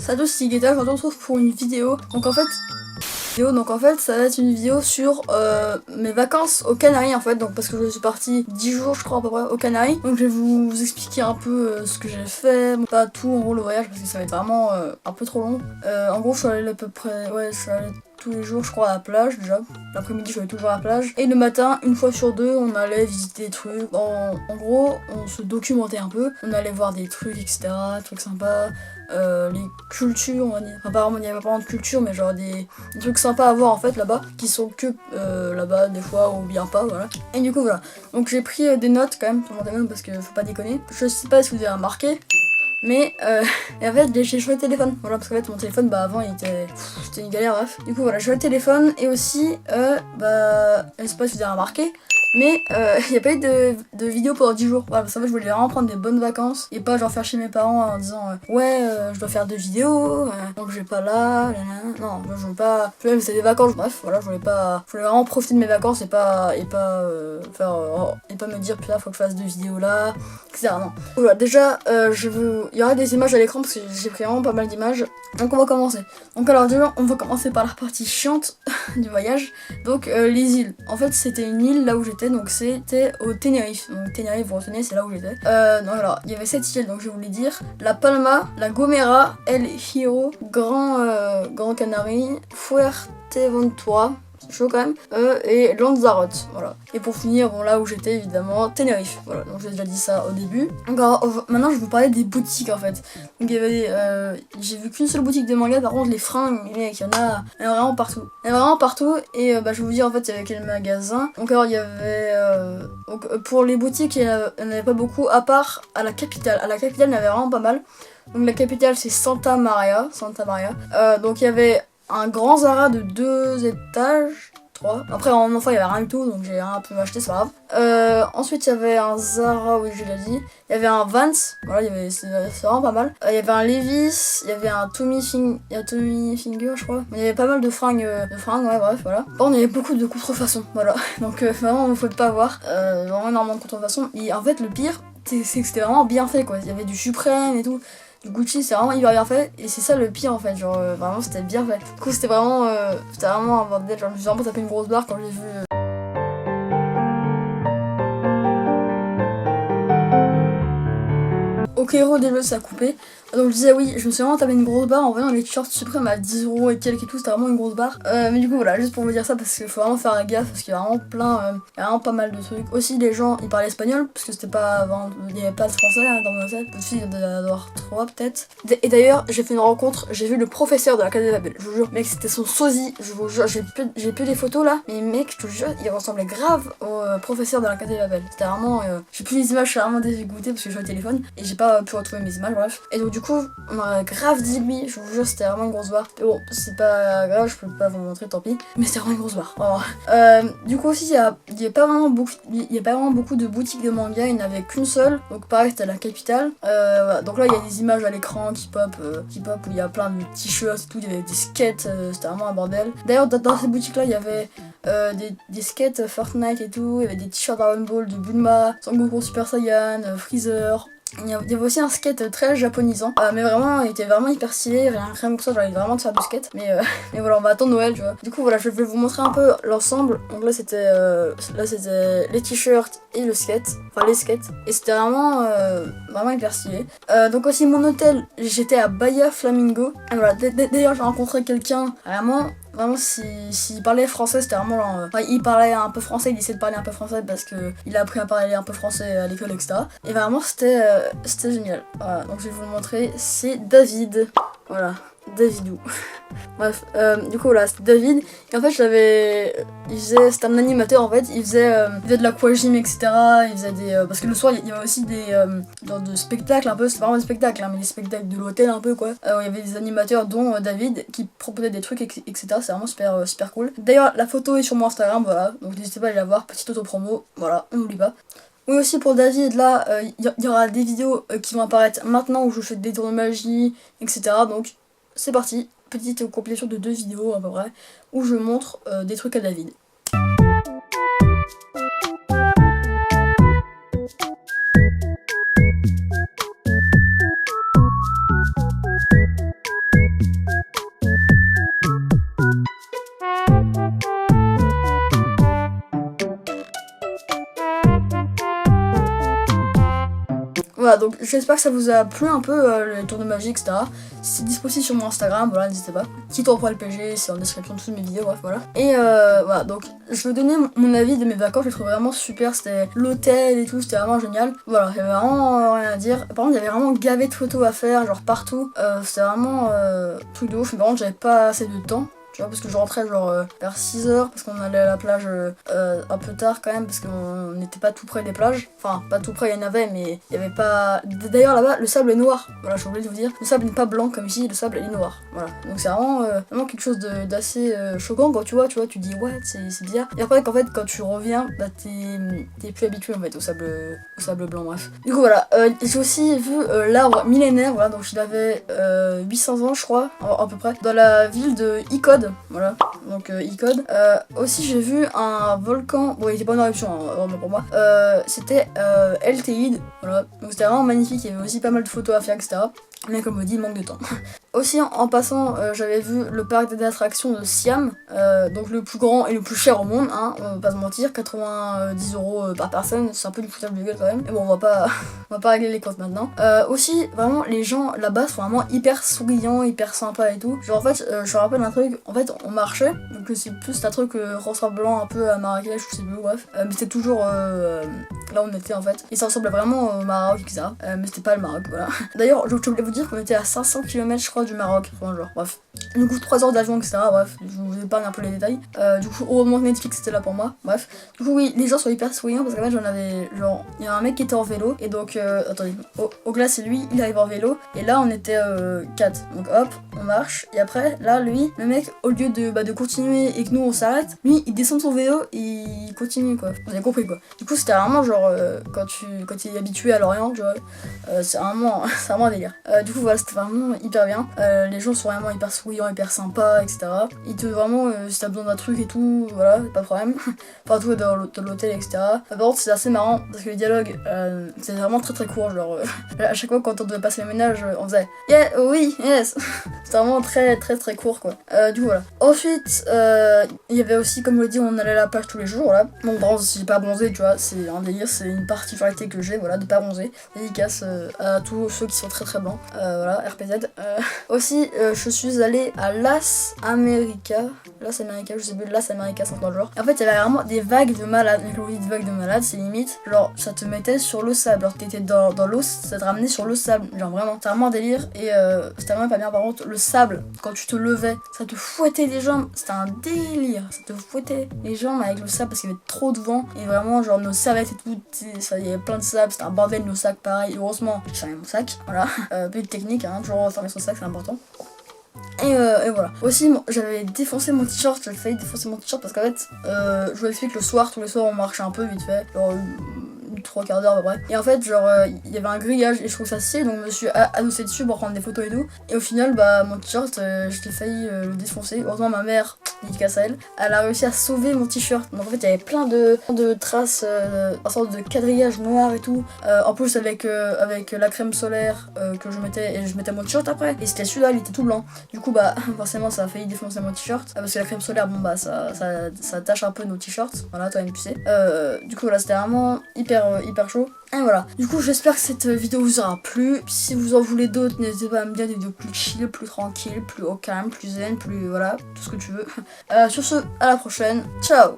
Salut, c'est Guetta, je me retrouve pour une vidéo. Donc en fait, ça va être une vidéo sur mes vacances aux Canaries en fait. Donc parce que je suis partie 10 jours je crois à peu près aux Canaries. Donc je vais vous expliquer un peu ce que j'ai fait. Bon, pas tout en gros le voyage parce que ça va être vraiment un peu trop long. En gros je suis allée à peu près, je suis allée tous les jours je crois à la plage déjà. L'après-midi je suis allée toujours à la plage. Et le matin, une fois sur deux, on allait visiter des trucs. En gros, on se documentait un peu. On allait voir des trucs, etc. Trucs sympas. Les cultures, on va dire. Enfin, il n'y avait pas vraiment de culture, mais genre des trucs sympas à voir en fait là-bas, qui sont que là-bas des fois ou bien pas, voilà. Et du coup, voilà. Donc j'ai pris des notes quand même sur mon téléphone parce que faut pas déconner. Je sais pas si vous avez remarqué. Mais et en fait j'ai changé de téléphone, voilà, parce qu'en fait mon téléphone avant c'était une galère, bref. Du coup voilà, j'ai changé de téléphone et aussi je sais pas si vous avez remarqué, mais il n'y a pas eu de vidéo pendant 10 jours. Voilà, parce qu'en fait je voulais vraiment prendre des bonnes vacances et pas genre faire chez mes parents en disant je dois faire 2 vidéos, donc je vais pas là, non, je veux pas, même c'est des vacances, bref, voilà, je voulais vraiment profiter de mes vacances et pas me dire putain faut que je fasse 2 vidéos là, etc. Non. Voilà, déjà il y aura des images à l'écran parce que j'ai pris vraiment pas mal d'images. Donc on va commencer. Donc alors déjà on va commencer par la partie chiante du voyage. Donc les îles. En fait c'était une île là où j'étais, donc c'était au Tenerife. Donc Tenerife vous retenez, c'est là où j'étais. Donc alors il y avait 7 îles, donc je vais vous les dire. La Palma, La Gomera, El Hierro, Grand Canarie, Fuerteventura, chaud quand même, et Lanzarote, voilà. Et pour finir, bon là où j'étais évidemment, Tenerife, voilà, donc j'ai déjà dit ça au début. Donc alors, maintenant je vais vous parler des boutiques en fait. Donc il y avait, j'ai vu qu'une seule boutique de manga, par contre les fringues, mec, il y en a vraiment partout. Il y en a vraiment partout, et je vais vous dire en fait il y avait quel magasin. Donc alors il y avait, pour les boutiques il n'y en avait pas beaucoup, à part à la capitale. À la capitale il y en avait vraiment pas mal. Donc la capitale c'est Santa Maria. Donc il y avait un grand Zara de 2 étages, 3. Après en enfant il y avait rien du tout, donc j'ai un peu acheté, c'est pas grave. Ensuite il y avait un Zara, oui je l'ai dit. Il y avait un Vans, voilà, c'est vraiment pas mal. Il y avait un Levi's, il y avait un Tommy Finger je crois. Mais il y avait pas mal de fringues, ouais bref, voilà. Bon, il y avait beaucoup de contrefaçons, voilà. Donc vraiment on ne faut pas avoir, vraiment énormément de contrefaçons. Et en fait le pire, c'est que c'était vraiment bien fait quoi. Il y avait du Supreme et tout. Du Gucci, c'est vraiment hyper bien fait, et c'est ça le pire en fait, genre vraiment c'était bien fait. Du coup c'était vraiment un bordel, genre je me suis vraiment tapé une grosse barre quand j'ai vu Ok, déjà ça a coupé. Donc je disais oui, je me suis vraiment tapé une grosse barre en voyant les t-shirts Supreme à 10€ et quelques et tout, c'était vraiment une grosse barre. Mais du coup voilà, juste pour vous dire ça parce qu'il faut vraiment faire gaffe parce qu'il y a vraiment il y a vraiment pas mal de trucs. Aussi les gens ils parlaient espagnol parce que c'était pas, il n'y avait pas de français dans mon hôtel. Aussi il y en a d'avoir 3 peut-être. Et d'ailleurs j'ai fait une rencontre, j'ai vu le professeur de la Casa de Babel, je vous jure. Mec c'était son sosie, je vous jure, j'ai plus les photos là. Mais mec je te jure, il ressemblait grave au professeur de la Casa de Babel. C'était vraiment, j'ai plus les images, je suis vraiment dégoûtée parce que j'ai au téléphone et j'ai pas pu retrouver mes images, bref. Et donc du coup on a grave dit lui, je vous jure c'était vraiment une grosse barre. Mais bon c'est pas grave, je peux pas vous montrer, tant pis. Mais c'était vraiment une grosse barre. Du coup aussi il y a pas vraiment beaucoup de boutiques de manga, il n'y en avait qu'une seule. Donc pareil c'était à la capitale. Voilà. Donc là il y a des images à l'écran qui pop où il y a plein de t-shirts et tout, il y avait des skates, c'était vraiment un bordel. D'ailleurs dans ces boutiques là il y avait des skates Fortnite et tout, il y avait des t-shirts Dragon Ball de Bulma, Sangoku Super Saiyan, Freezer. Il y avait aussi un skate très japonisant, mais vraiment il était vraiment hyper stylé, rien que ça, j'avais vraiment de faire du skate, mais voilà, on va attendre Noël, tu vois. Du coup voilà, je vais vous montrer un peu l'ensemble. Donc là c'était les t-shirts et le skate, enfin les skates, et c'était vraiment hyper stylé. Donc aussi mon hôtel, j'étais à Bahia Flamingo. Et voilà, d'ailleurs j'ai rencontré quelqu'un vraiment s'il parlait français, c'était vraiment genre, il parlait un peu français, il essayait de parler un peu français parce que il a appris à parler un peu français à l'école, etc. Et vraiment c'était génial. Voilà, donc je vais vous le montrer, c'est David. Voilà, Davidou. Bref, du coup voilà, c'était David. Et en fait c'était un animateur en fait, il faisait de l'aquagym, etc. Il faisait parce que le soir il y avait aussi des genre de spectacles un peu, c'était vraiment des spectacles, mais des spectacles de l'hôtel un peu quoi. Il y avait des animateurs dont David qui proposaient des trucs, etc. C'est vraiment super cool. D'ailleurs la photo est sur mon Instagram, voilà, donc n'hésitez pas à aller la voir, petite auto-promo, voilà, on n'oublie pas. Oui aussi pour David, là, il y aura des vidéos qui vont apparaître maintenant où je fais des tours de magie, etc. Donc c'est parti, petite compilation de 2 vidéos à peu près, où je montre des trucs à David. voilà, donc j'espère que ça vous a plu un peu les tours de magie, etc. C'est disponible sur mon Instagram, voilà, n'hésitez pas. Petit tour pour LPG, c'est en description de toutes mes vidéos, bref, voilà. Et voilà, donc je vais donner mon avis de mes vacances, je les trouve vraiment super. C'était l'hôtel et tout, c'était vraiment génial. Voilà, il y avait vraiment rien à dire. Par contre, il y avait vraiment gavé de photos à faire, genre partout. C'était vraiment truc de ouf, mais par contre, j'avais pas assez de temps. Tu vois, parce que je rentrais genre vers 6h, parce qu'on allait à la plage un peu tard quand même, parce qu'on n'était pas tout près des plages. Enfin, pas tout près, il y en avait, mais il y avait pas... D'ailleurs, là-bas, le sable est noir. Voilà, j'ai oublié de vous dire. Le sable n'est pas blanc comme ici, le sable est noir. Voilà. Donc c'est vraiment quelque chose d'assez choquant quand tu vois, tu dis, ouais, c'est bizarre. Et après, qu'en fait, quand tu reviens, bah t'es plus habitué en fait au sable blanc, bref. Du coup, voilà. J'ai aussi vu l'arbre millénaire, voilà, donc il avait 800 ans, je crois, à peu près, dans la ville de Icode. Voilà, donc Icode. Aussi j'ai vu un volcan, bon il était pas en éruption hein, vraiment pour moi, c'était Elteid, voilà, donc c'était vraiment magnifique, il y avait aussi pas mal de photos à faire, etc. Mais comme on dit, manque de temps. Aussi en passant, j'avais vu le parc d'attractions de Siam, donc le plus grand et le plus cher au monde, hein, on va pas se mentir, 90 € par personne, c'est un peu du foutage de gueule quand même. Mais bon, on va pas régler les comptes maintenant. Aussi, vraiment, les gens là-bas sont vraiment hyper souriants, hyper sympas et tout. Genre en fait, je me rappelle un truc, en fait on marchait, donc c'est plus un truc ressemblant un peu à Marrakech, je sais plus, bref. Mais c'était toujours là où on était en fait. Et ça ressemblait vraiment au Maroc, etc. Mais c'était pas le Maroc, voilà. D'ailleurs, je voulais vous dire qu'on était à 500 km je crois du Maroc, enfin, genre, bref. Du coup 3 heures d'avion, etc. Bref, je vous épargne un peu les détails. Du coup, heureusement que Netflix était là pour moi, bref. Du coup, oui, les gens sont hyper souriants parce qu'en fait, j'en avais, genre, il y a un mec qui était en vélo, et donc, attendez, Ogla c'est lui, il arrive en vélo, et là on était 4. Donc hop, on marche, et après, là, lui, le mec, au lieu de continuer et que nous on s'arrête, lui il descend de son vélo et il continue quoi. Vous avez compris quoi. Du coup, c'était vraiment genre, quand tu es habitué à Lorient, tu vois, c'est vraiment un délire. Du coup, voilà, c'était vraiment hyper bien. Les gens sont vraiment hyper souriants, hyper sympas, etc. Ils te vraiment, si t'as besoin d'un truc et tout, voilà, pas de problème. Enfin, tout dans l'hôtel, etc. Par contre, c'est assez marrant parce que les dialogues, c'est vraiment très très court. Genre, à chaque fois quand on devait passer le ménage, on faisait yeah, oui, yes. C'était vraiment très très très court quoi. Du coup, voilà. Ensuite, il y avait aussi, comme je l'ai dit, on allait à la plage tous les jours là. Bon, par contre, si j'ai pas bronzé, tu vois, c'est un délire, c'est une particularité que j'ai, voilà, de pas bronzer. Dédicace à tous ceux qui sont très très blancs. Voilà, RPZ. Aussi, je suis allée à Las America, je sais plus, Las America, c'est dans le genre. Et en fait, il y avait vraiment des vagues de malades. Mais quand on dit des vagues de malades, c'est limite, genre, ça te mettait sur le sable. Alors, t'étais dans l'eau, ça te ramenait sur le sable. Genre, vraiment, c'était vraiment un délire. Et c'était vraiment pas bien. Par contre, le sable, quand tu te levais, ça te fouettait les jambes. C'était un délire. Ça te fouettait les jambes avec le sable parce qu'il y avait trop de vent. Et vraiment, genre, nos serviettes et tout, il y avait plein de sable. C'était un bordel, nos sacs, pareil. Heureusement, j'ai fermé mon sac. Voilà. Peu de technique, hein, toujours fermer son sac, c'est important. Et voilà. Aussi, j'avais défoncé mon t-shirt, j'avais failli défoncer mon t-shirt parce qu'en fait, je vous explique, le soir, tous les soirs, on marchait un peu vite fait, genre 3/4 d'heure à peu près. Et en fait, genre, il y avait un grillage et je trouve ça stylé, donc je me suis adossée dessus pour prendre des photos et tout. Et au final, bah, mon t-shirt, j'ai failli le défoncer. Heureusement, ma mère, dédicace à elle, elle a réussi à sauver mon t-shirt. Donc en fait, il y avait plein de traces, une sorte de quadrillage noir et tout. En plus, avec la crème solaire que je mettais, et je mettais mon t-shirt après. Et c'était celui-là, il était tout blanc. Du coup, bah, forcément, ça a failli défoncer mon t-shirt. Parce que la crème solaire, bon, bah, ça tâche un peu nos t-shirts. Voilà, toi, tu sais. Du coup, voilà, c'était vraiment hyper chaud. Et voilà. Du coup, j'espère que cette vidéo vous aura plu. Si vous en voulez d'autres, n'hésitez pas à me dire des vidéos plus chill, plus tranquilles, plus au calme, plus zen, plus voilà, tout ce que tu veux. Sur ce, à la prochaine. Ciao!